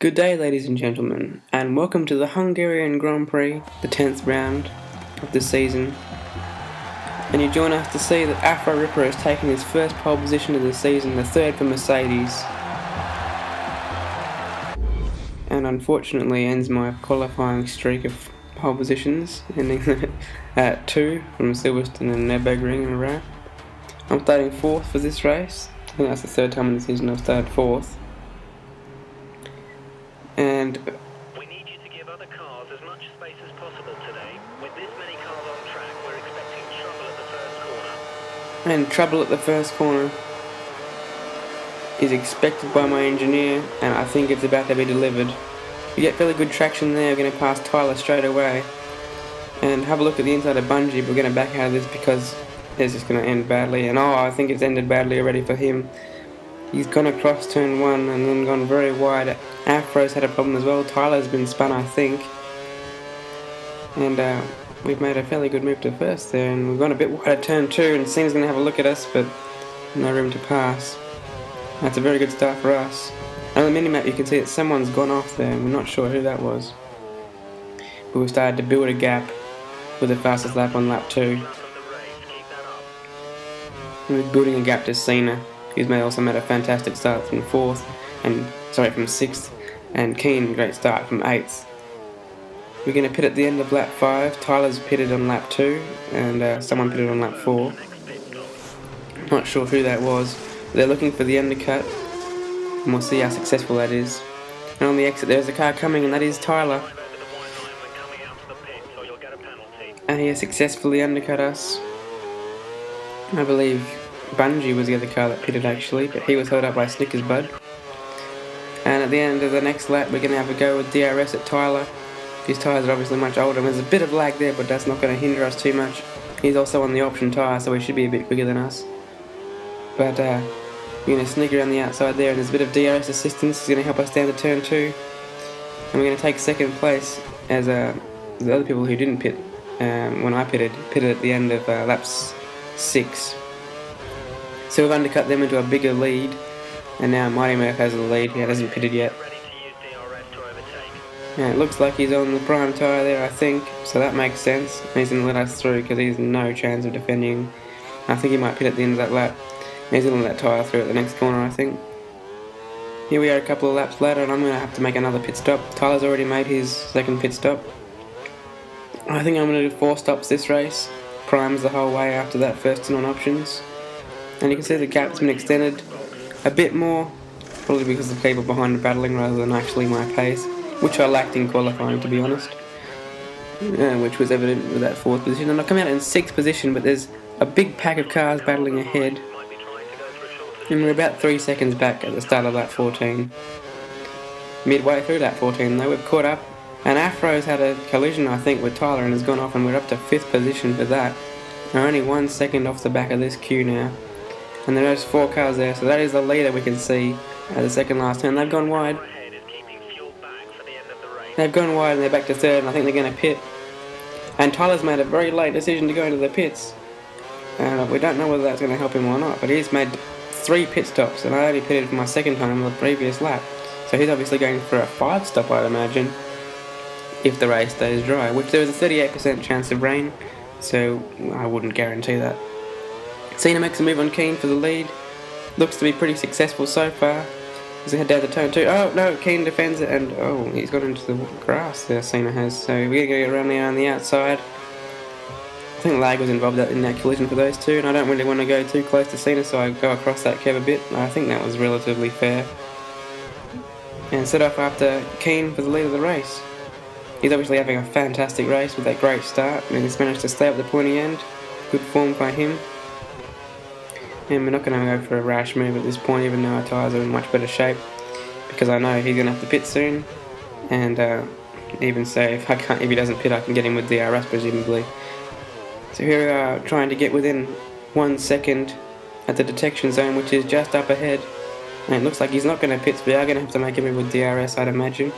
Good day, ladies and gentlemen, and welcome to the Hungarian Grand Prix, the 10th round of the season. And you join us to see that Afro Ripper has taken his first pole position of the season, the third for Mercedes. And unfortunately ends my qualifying streak of pole positions, ending at 2 from Silverstone and Nürburgring in a row. I'm starting 4th for this race. I think that's the third time in the season I've started 4th. And we need you to give other cars as much space as possible today. With this many cars on track, we're expecting trouble at the first corner. And trouble at the first corner is expected by my engineer, and I think it's about to be delivered. We get fairly good traction there. We're going to pass Tyler straight away. And have a look at the inside of Bungie. We're going to back out of this because it's just going to end badly. And I think it's ended badly already for him. He's gone across turn 1 and then gone very wide. Afro's had a problem as well. Tyler's been spun, I think. And we've made a fairly good move to first there. And we've gone a bit wide at turn 2 and Cena's going to have a look at us, but no room to pass. That's a very good start for us. On the minimap you can see that someone's gone off there and we're not sure who that was. But we've started to build a gap with the fastest lap on lap 2. And we're building a gap to Cena. He's also made a fantastic start from 4th, from 6th, and Keen, great start from 8th. We're going to pit at the end of lap 5. Tyler's pitted on lap 2, and someone pitted on lap 4. Not sure who that was. They're looking for the undercut, and we'll see how successful that is. And on the exit there's a car coming, and that is Tyler. And he has successfully undercut us. I believe Bungie was the other car that pitted actually, but he was held up by Snickers Bud. And at the end of the next lap we're going to have a go with DRS at Tyler. His tyres are obviously much older and there's a bit of lag there, but that's not going to hinder us too much. He's also on the option tyre, so he should be a bit quicker than us. But we're going to sneak around the outside there, and there's a bit of DRS assistance. He's going to help us down to turn 2. And we're going to take second place as the other people who didn't pit when I pitted at the end of lap 6. So we've undercut them into a bigger lead, and now Mighty Murph has the lead. He hasn't pitted yet. Yeah, it looks like he's on the prime tyre there, I think, so that makes sense. He's going to let us through because he's no chance of defending. I think he might pit at the end of that lap. He's going to let that tyre through at the next corner, I think. Here we are a couple of laps later, and I'm going to have to make another pit stop. Tyler's already made his second pit stop. I think I'm going to do 4 stops this race. Primes the whole way after that first turn on options. And you can see the gap's been extended a bit more, probably because the people behind are battling rather than actually my pace, which I lacked in qualifying, to be honest, which was evident with that 4th position. And I come out in 6th position, but there's a big pack of cars battling ahead, and we're about 3 seconds back at the start of lap 14. Midway through lap 14 though, we've caught up, and Afro's had a collision I think with Tyler and has gone off, and we're up to 5th position for that. We're only 1 second off the back of this queue now. And there's 4 cars there, so that is the leader we can see at the second last turn. They've gone wide. They've gone wide and they're back to 3rd, and I think they're going to pit. And Tyler's made a very late decision to go into the pits. And we don't know whether that's going to help him or not, but he's made 3 pit stops, and I only pitted for my second time on the previous lap. So he's obviously going for a 5 stop, I'd imagine, if the race stays dry, which there is a 38% chance of rain, so I wouldn't guarantee that. Cena makes a move on Keen for the lead. Looks to be pretty successful so far. He's going to head down to turn 2. Oh no, Keen defends it, and oh, he's got into the grass there, Cena has. So we're going to go around there on the outside. I think lag was involved in that collision for those two, and I don't really want to go too close to Cena, so I go across that curve a bit. I think that was relatively fair. And set off after Keen for the lead of the race. He's obviously having a fantastic race with that great start, and he's managed to stay up the pointy end. Good form by him. And we're not going to go for a rash move at this point, even though our tyres are in much better shape, because I know he's going to have to pit soon. And even so, if he doesn't pit, I can get him with DRS presumably. So here we are trying to get within 1 second at the detection zone, which is just up ahead. And it looks like he's not going to pit, so we are going to have to make him with DRS, I'd imagine.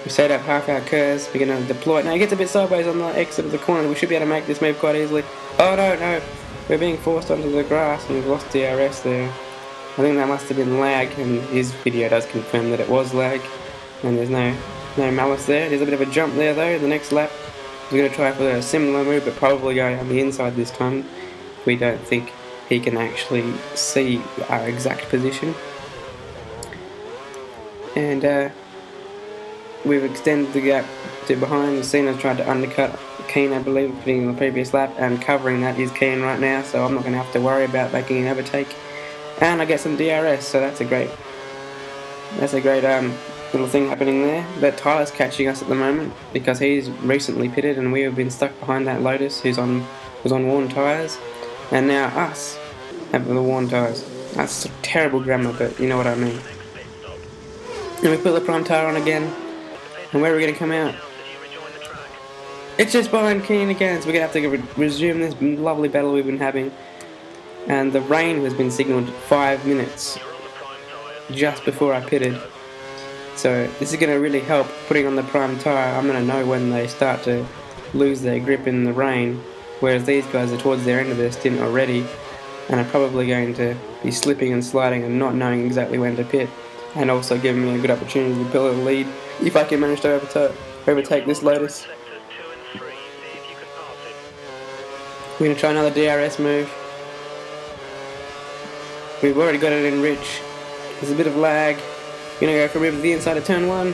We've set up half our curves, we're going to deploy it. Now he gets a bit sideways on the exit of the corner, we should be able to make this move quite easily. Oh no! We're being forced onto the grass and we've lost DRS there. I think that must have been lag, and his video does confirm that it was lag. and there's no malice there. There's a bit of a jump there though. The next lap, we're going to try for a similar move, but probably go on the inside this time. We don't think he can actually see our exact position. And we've extended the gap to behind. Cena's tried to undercut Keen, I believe, putting in the previous lap, and covering that is Keen right now, so I'm not going to have to worry about making an overtake. And I get some DRS, so that's a great little thing happening there. But Tyler's catching us at the moment because he's recently pitted, and we have been stuck behind that Lotus who's on worn tyres, and now us have the worn tyres. That's terrible grammar, but you know what I mean. And we put the prime tyre on again, and where are we going to come out? It's just behind Keen again, so we're going to have to resume this lovely battle we've been having. And the rain has been signalled 5 minutes just before I pitted. So this is going to really help putting on the prime tyre. I'm going to know when they start to lose their grip in the rain, whereas these guys are towards their end of their stint already and are probably going to be slipping and sliding and not knowing exactly when to pit, and also giving me a good opportunity to build a lead if I can manage to overtake this Lotus. We're going to try another DRS move. We've already got it in Rich. There's a bit of lag. We're going to go for a move to the inside of turn 1.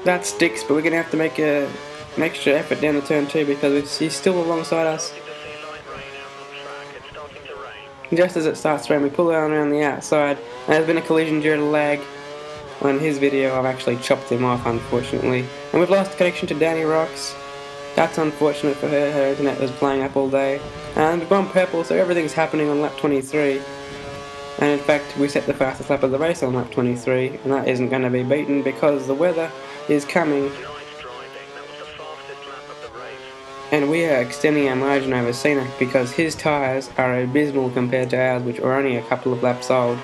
That sticks, but we're going to have to make an extra effort down to turn 2 because he's still alongside us. Just as it starts to rain, we pull down around the outside, and there's been a collision due to lag. On his video, I've actually chopped him off, unfortunately. And we've lost connection to Danny Rocks. That's unfortunate for her. Her internet was playing up all day. And we've gone purple, so everything's happening on lap 23. And in fact, we set the fastest lap of the race on lap 23, and that isn't going to be beaten because the weather is coming. And we are extending our margin over Cena because his tyres are abysmal compared to ours, which are only a couple of laps old.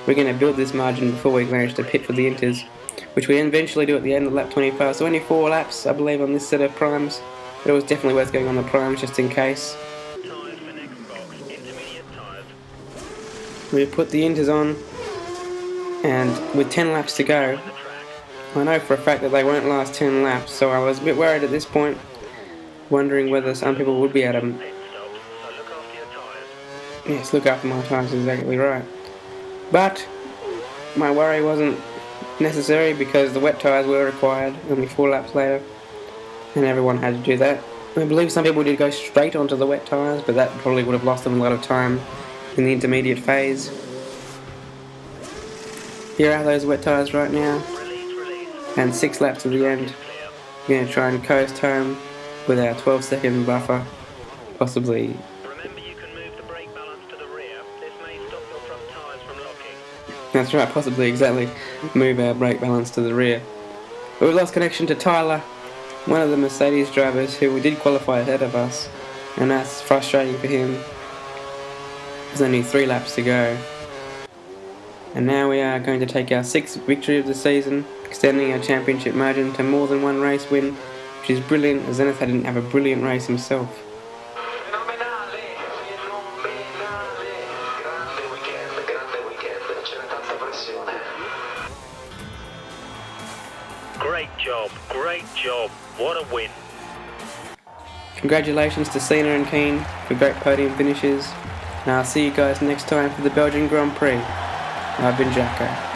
We're going to build this margin before we manage to pit for the inters, which we eventually do at the end of lap 25. So only 4 laps, I believe, on this set of primes. But it was definitely worth going on the primes just in case. We put the inters on, and with 10 laps to go, I know for a fact that they won't last 10 laps, so I was a bit worried at this point, wondering whether some people would be at them. Yes, look after my tyres, exactly right. But my worry wasn't necessary because the wet tyres were required only 4 laps later, and everyone had to do that. I believe some people did go straight onto the wet tyres, but that probably would have lost them a lot of time in the intermediate phase. Here are those wet tyres right now, and 6 laps to the end. We're going to try and coast home with our 12-second buffer, possibly. That's right, possibly exactly move our brake balance to the rear. But we lost connection to Tyler, one of the Mercedes drivers who did qualify ahead of us, and that's frustrating for him. There's only 3 laps to go. And now we are going to take our 6th victory of the season, extending our championship margin to more than 1 race win, which is brilliant, as Zenith didn't have a brilliant race himself. Great job, what a win. Congratulations to Cena and Keen for great podium finishes, and I'll see you guys next time for the Belgian Grand Prix. I've been Jacko.